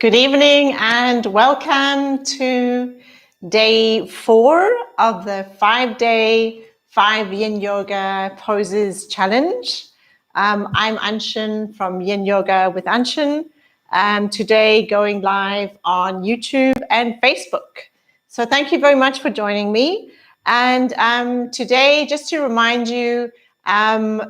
Good evening and welcome to day 4 of the 5-day 5 yin yoga poses challenge. I'm Anshin from Yinyoga with Annchen. Today going live on YouTube and Facebook. So thank you very much for joining me. And today, just to remind you,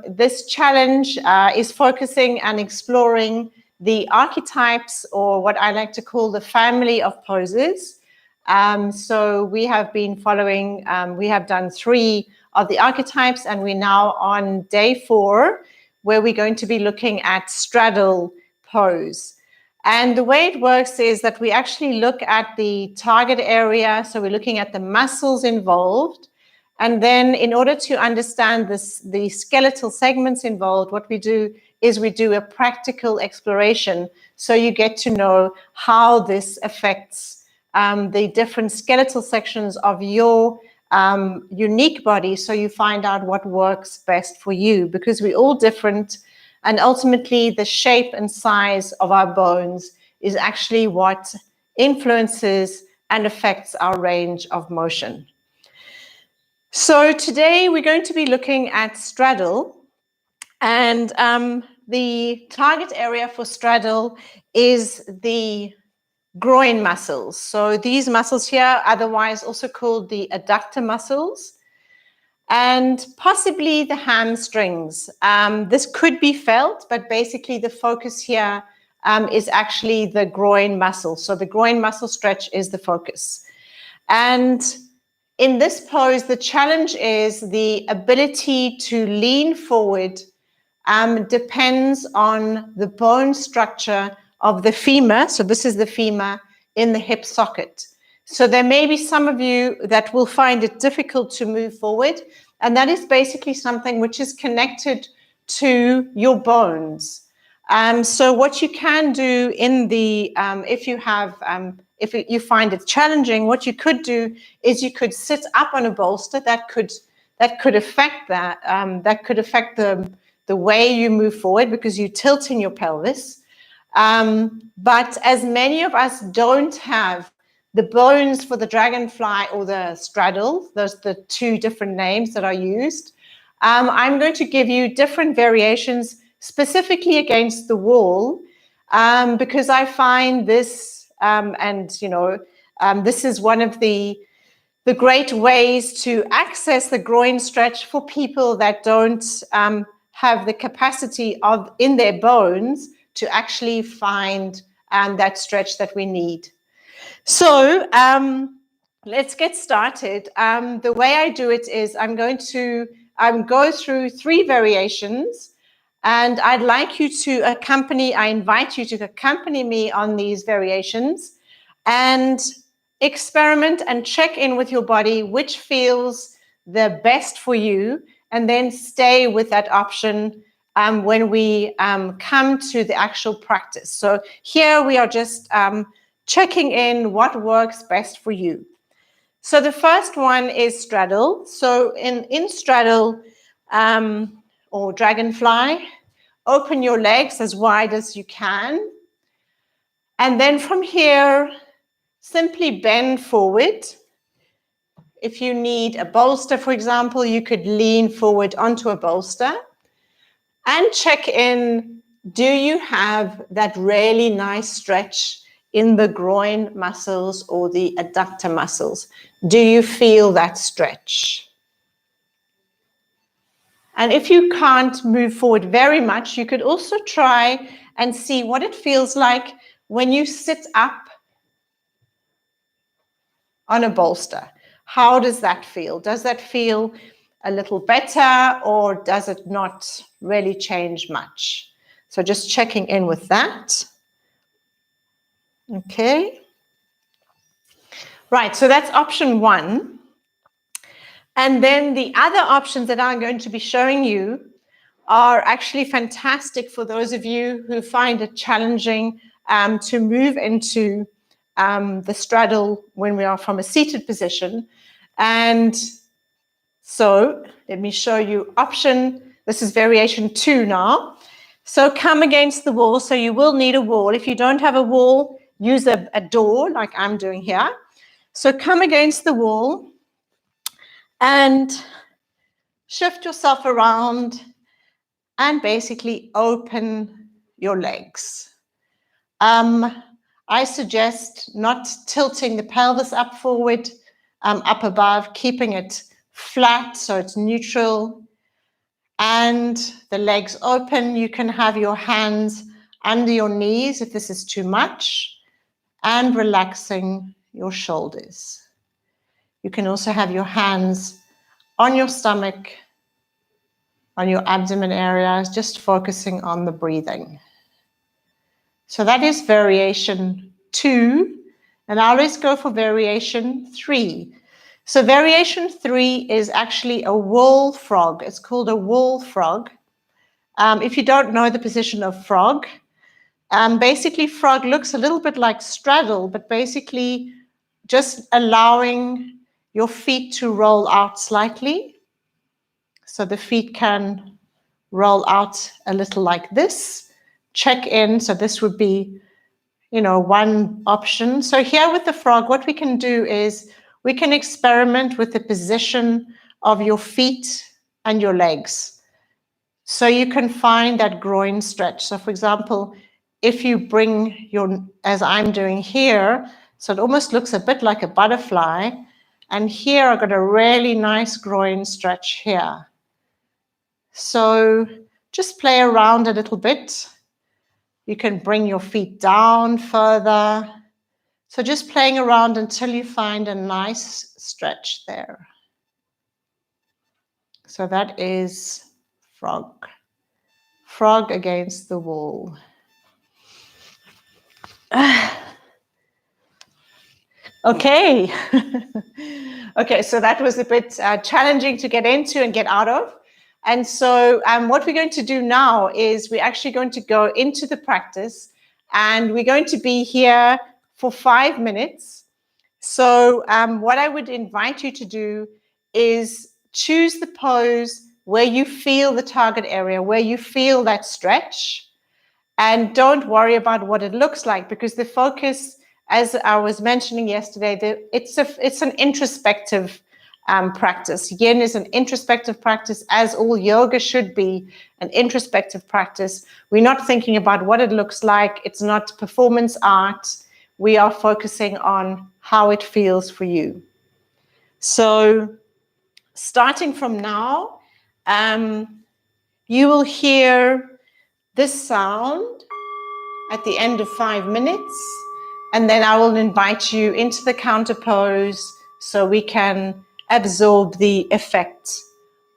this challenge is focusing and exploring the archetypes, or what I like to call the family of poses. So we have been following, we have done 3 of the archetypes, and we're now on day 4, where we're going to be looking at straddle pose. And the way it works is that we actually look at the target area. So we're looking at the muscles involved. And then in order to understand the skeletal segments involved, what we do is we do a practical exploration. So you get to know how this affects the different skeletal sections of your unique body. So you find out what works best for you, because we're all different. And ultimately, the shape and size of our bones is actually what influences and affects our range of motion. So today we're going to be looking at straddle, and the target area for straddle is the groin muscles. So these muscles here, otherwise also called the adductor muscles, and possibly the hamstrings. This could be felt, but basically the focus here is actually the groin muscle. So the groin muscle stretch is the focus. And in this pose, the challenge is the ability to lean forward depends on the bone structure of the femur. So this is the femur in the hip socket. So there may be some of you that will find it difficult to move forward. And that is basically something which is connected to your bones. So what you can do in the, if you find it challenging, what you could do is you could sit up on a bolster. That could affect that. That could affect the way you move forward, because you're tilting your pelvis. But as many of us don't have the bones for the dragonfly or the straddle, those are the 2 different names that are used, I'm going to give you different variations specifically against the wall, because I find this, this is one of the great ways to access the groin stretch for people that don't have the capacity in their bones to actually find that stretch that we need. So let's get started. The way I do it is I'm going to go through 3 variations, and I'd like you to I invite you to accompany me on these variations and experiment and check in with your body which feels the best for you, and then stay with that option when we come to the actual practice. So here we are just checking in what works best for you. So the first one is straddle. So in straddle or dragonfly, open your legs as wide as you can. And then from here, simply bend forward. If you need a bolster, for example, you could lean forward onto a bolster and check in. Do you have that really nice stretch in the groin muscles or the adductor muscles? Do you feel that stretch? And if you can't move forward very much, you could also try and see what it feels like when you sit up on a bolster. How does that feel? Does that feel a little better, or does it not really change much? So just checking in with that. Okay. Right, so that's option 1. And then the other options that I'm going to be showing you are actually fantastic for those of you who find it challenging to move into the straddle when we are from a seated position. And so let me show you this is variation 2 now. So come against the wall. So you will need a wall. If you don't have a wall, use a door like I'm doing here. So come against the wall and shift yourself around and basically open your legs. I suggest not tilting the pelvis up forward, up above, keeping it flat so it's neutral, and the legs open. You can have your hands under your knees if this is too much, and relaxing your shoulders. You can also have your hands on your stomach, on your abdomen areas, just focusing on the breathing. So that is variation 2, and I always go for variation 3. So variation 3 is actually a wall frog. It's called a wall frog. If you don't know the position of frog, basically frog looks a little bit like straddle, but basically just allowing your feet to roll out slightly. So the feet can roll out a little like this. Check in. So this would be, one option. So here with the frog, what we can do is we can experiment with the position of your feet and your legs. So you can find that groin stretch. So for example, if you bring as I'm doing here, so it almost looks a bit like a butterfly. And here I've got a really nice groin stretch here. So just play around a little bit. You can bring your feet down further. So just playing around until you find a nice stretch there. So that is frog. Frog against the wall. Okay. Okay, so that was a bit challenging to get into and get out of. And so what we're going to do now is we're actually going to go into the practice, and we're going to be here for 5 minutes. So what I would invite you to do is choose the pose where you feel the target area, where you feel that stretch, and don't worry about what it looks like, because the focus, as I was mentioning yesterday, it's an introspective practice. Yin is an introspective practice, as all yoga should be an introspective practice. We're not thinking about what it looks like. It's not performance art. We are focusing on how it feels for you. So starting from now, you will hear this sound at the end of 5 minutes, and then I will invite you into the counterpose so we can absorb the effect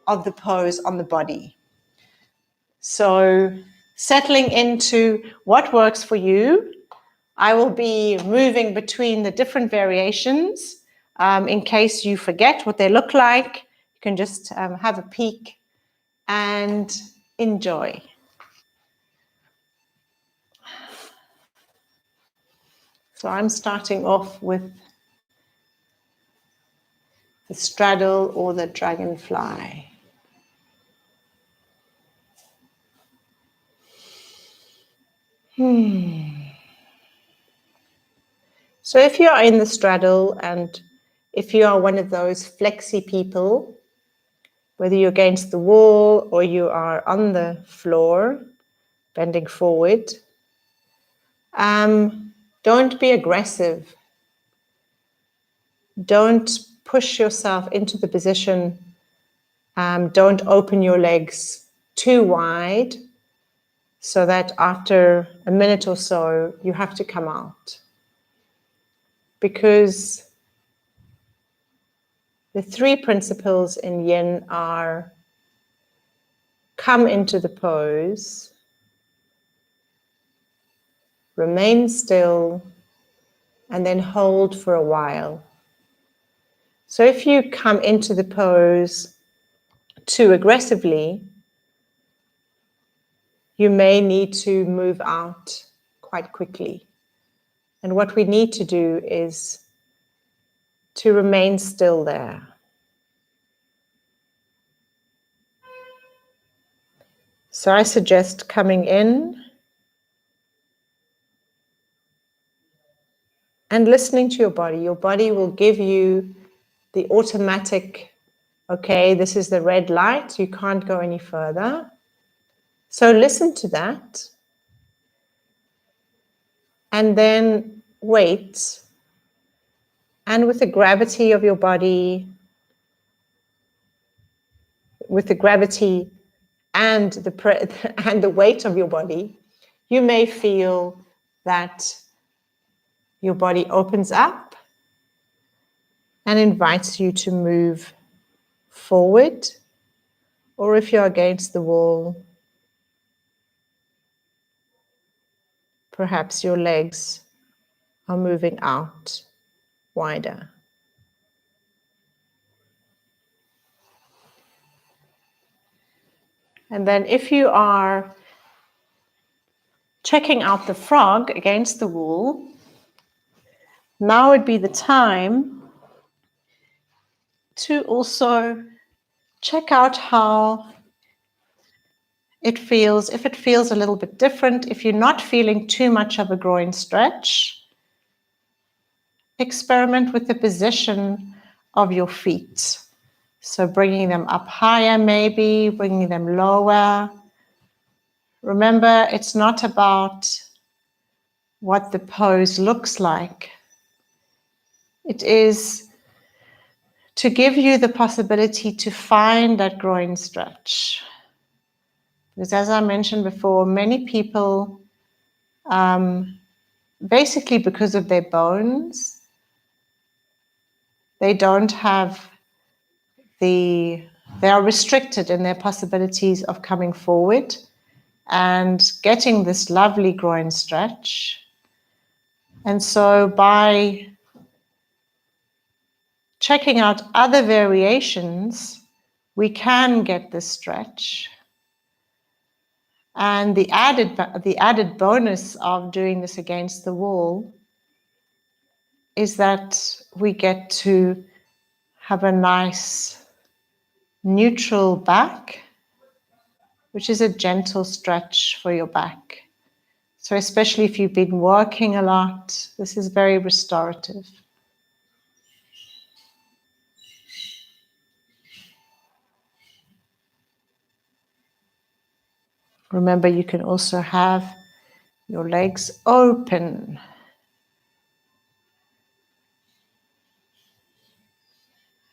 of the pose on the body. So settling into what works for you. I will be moving between the different variations. In case you forget what they look like, you can just have a peek and enjoy. So I'm starting off with the straddle or the dragonfly. So if you are in the straddle, and if you are one of those flexy people, whether you're against the wall or you are on the floor, bending forward, don't be aggressive. Don't push yourself into the position. Don't open your legs too wide so that after a minute or so, you have to come out. Because the 3 principles in yin are: come into the pose, remain still, and then hold for a while. So if you come into the pose too aggressively, you may need to move out quite quickly. And what we need to do is to remain still there. So I suggest coming in, and listening to your body. Your body will give you the automatic, okay, this is the red light, you can't go any further. So listen to that. And then wait. And with the gravity of your body, with the gravity and the weight of your body, you may feel that your body opens up and invites you to move forward, or if you're against the wall, perhaps your legs are moving out wider. And then if you are checking out the frog against the wall, now would be the time to also check out how it feels. If it feels a little bit different, if you're not feeling too much of a groin stretch, experiment with the position of your feet. So bringing them up higher, maybe bringing them lower. Remember, it's not about what the pose looks like. It is to give you the possibility to find that groin stretch. Because as I mentioned before, many people, basically because of their bones, they don't have they are restricted in their possibilities of coming forward and getting this lovely groin stretch. And so by checking out other variations, we can get this stretch. And the added bonus of doing this against the wall is that we get to have a nice neutral back, which is a gentle stretch for your back. So especially if you've been working a lot, this is very restorative. Remember, you can also have your legs open.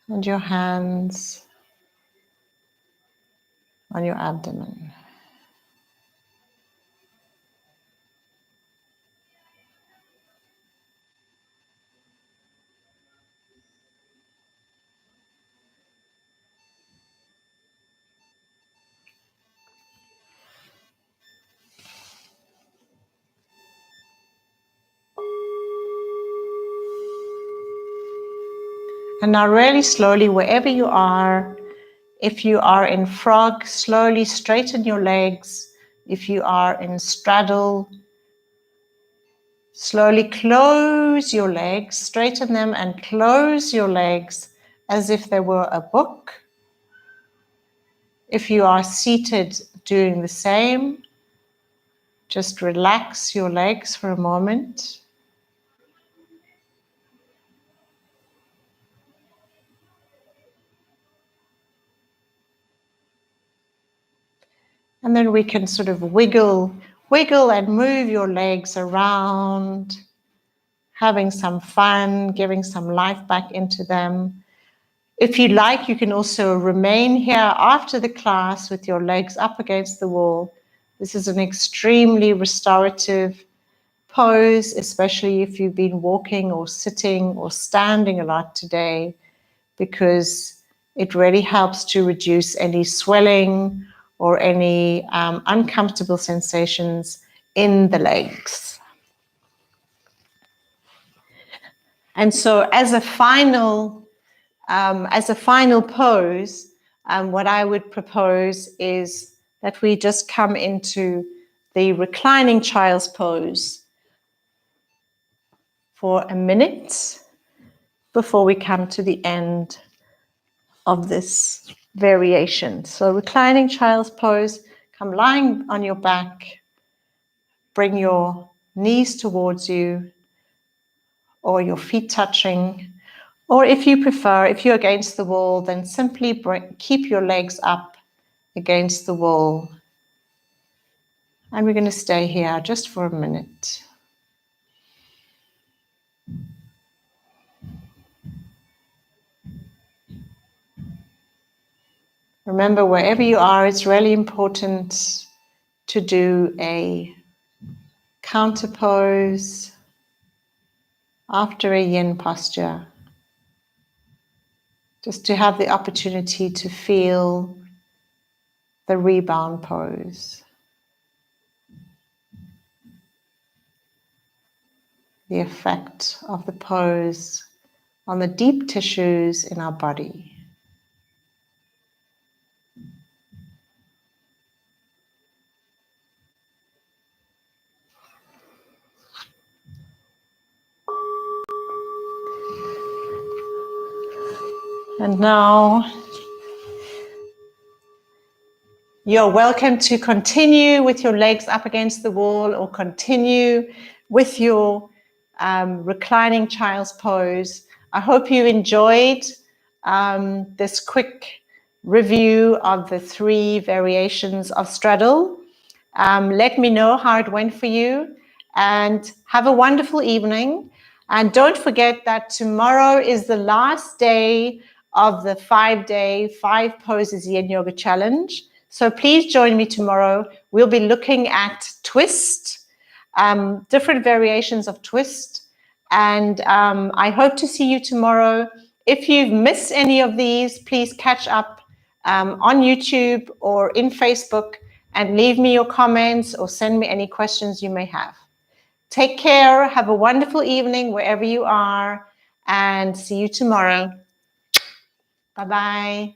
And your hands on your abdomen. And now really slowly, wherever you are, if you are in frog, slowly straighten your legs. If you are in straddle, slowly close your legs, straighten them and close your legs as if they were a book. If you are seated, doing the same. Just relax your legs for a moment. And then we can sort of wiggle and move your legs around, having some fun, giving some life back into them. If you like, you can also remain here after the class with your legs up against the wall. This is an extremely restorative pose, especially if you've been walking or sitting or standing a lot today, because it really helps to reduce any swelling or any uncomfortable sensations in the legs. And so as a final pose, what I would propose is that we just come into the reclining child's pose for a minute before we come to the end of this variation. So reclining child's pose, come lying on your back, bring your knees towards you, or your feet touching. Or if you prefer, if you're against the wall, then simply keep your legs up against the wall. And we're going to stay here just for a minute. Remember, wherever you are, it's really important to do a counterpose after a yin posture, just to have the opportunity to feel the rebound pose, the effect of the pose on the deep tissues in our body. And now you're welcome to continue with your legs up against the wall, or continue with your reclining child's pose. I hope you enjoyed this quick review of the 3 variations of straddle. Let me know how it went for you, and have a wonderful evening. And don't forget that tomorrow is the last day of the 5-day 5 poses yin yoga challenge. So please join me tomorrow. We'll be looking at twist, different variations of twist. And I hope to see you tomorrow. If you've missed any of these, please catch up on YouTube or in Facebook, and leave me your comments or send me any questions you may have. Take care. Have a wonderful evening wherever you are, and see you tomorrow. Bye-bye.